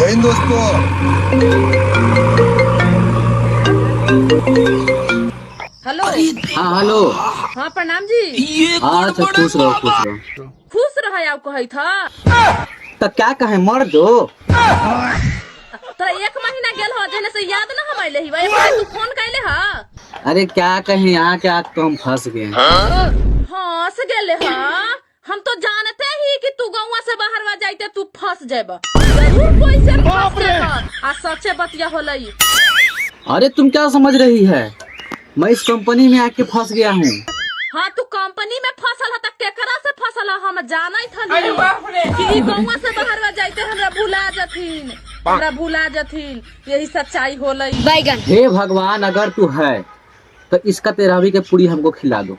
जय हिंद दोस्तों। हेलो। हाँ हेलो। हाँ प्रणाम जी। हाँ अच्छा खुश रहो खुश रहो। खुश रहा आप कही था। तो क्या कहे मर दो। तोरा 1 महीना गेल हो जने से याद ना हम आइले ही भाई तू फोन कैले हा। अरे क्या कहे यहाँ के आज तो हम फंस गए हैं। फंस गेले हा। हम तो जानते ही कि तू गौवा से बाहर वा जाइते तू फंस जेबा जरूर कोई से फंस जेबा आ सच्चे बतिया होलई। अरे तुम क्या समझ रही है, मैं इस कंपनी में आके फंस गया हूँ। हाँ तू कंपनी में फसल है केकरा से फसल है हम जाना थी कि गौवा से बाहर वा जाइते हमरा भुला जथिन यही सच्चाई होलई। बैगन हे भगवान अगर तू है तो इसका तेरावी के पूरी हमको खिला दो।